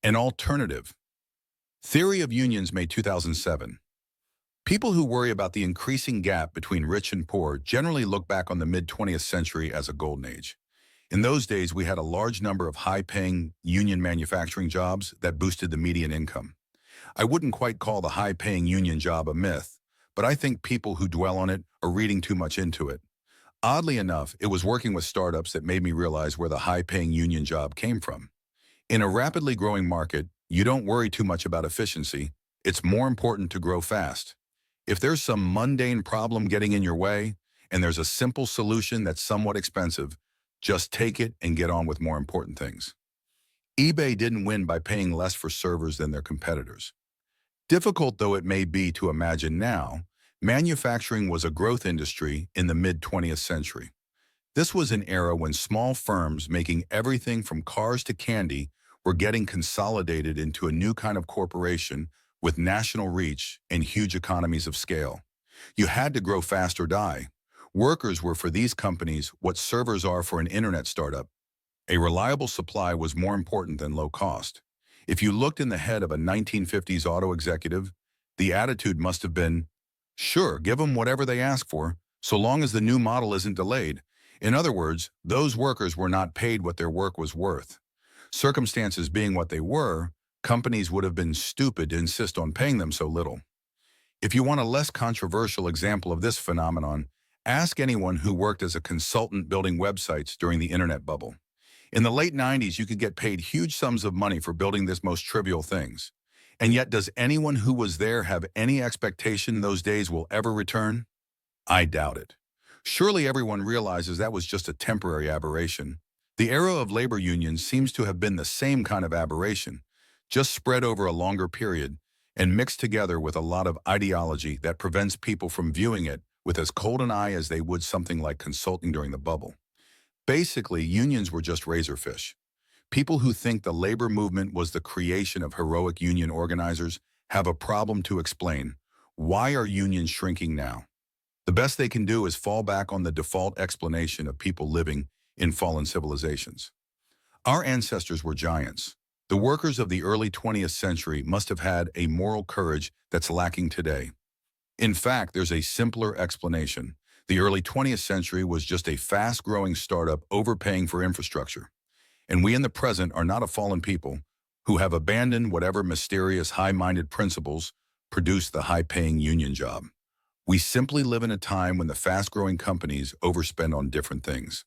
An alternative. Theory of Unions, May 2007. People who worry about the increasing gap between rich and poor generally look back on the mid-20th century as a golden age. In those days, we had a large number of high-paying union manufacturing jobs that boosted the median income. I wouldn't quite call the high-paying union job a myth, but I think people who dwell on it are reading too much into it. Oddly enough, it was working with startups that made me realize where the high-paying union job came from. In a rapidly growing market, you don't worry too much about efficiency. It's more important to grow fast. If there's some mundane problem getting in your way, and there's a simple solution that's somewhat expensive, just take it and get on with more important things. eBay didn't win by paying less for servers than their competitors. Difficult though it may be to imagine now, manufacturing was a growth industry in the mid-20th century. This was an era when small firms making everything from cars to candy were getting consolidated into a new kind of corporation with national reach and huge economies of scale. You had to grow fast or die. Workers were for these companies what servers are for an internet startup. A reliable supply was more important than low cost. If you looked in the head of a 1950s auto executive, the attitude must have been, sure, give them whatever they ask for, so long as the new model isn't delayed. In other words, those workers were not paid what their work was worth. Circumstances being what they were, companies would have been stupid to insist on paying them so little. If you want a less controversial example of this phenomenon, ask anyone who worked as a consultant building websites during the internet bubble. In the late 90s, you could get paid huge sums of money for building this most trivial things. And yet, does anyone who was there have any expectation those days will ever return? I doubt it. Surely everyone realizes that was just a temporary aberration. The era of labor unions seems to have been the same kind of aberration, just spread over a longer period and mixed together with a lot of ideology that prevents people from viewing it with as cold an eye as they would something like consulting during the bubble. Basically, unions were just razorfish. People who think the labor movement was the creation of heroic union organizers have a problem to explain. Why are unions shrinking now? The best they can do is fall back on the default explanation of people living in fallen civilizations. Our ancestors were giants. The workers of the early 20th century must have had a moral courage that's lacking today. In fact, there's a simpler explanation. The early 20th century was just a fast-growing startup overpaying for infrastructure. And we in the present are not a fallen people who have abandoned whatever mysterious high-minded principles produced the high-paying union job. We simply live in a time when the fast-growing companies overspend on different things.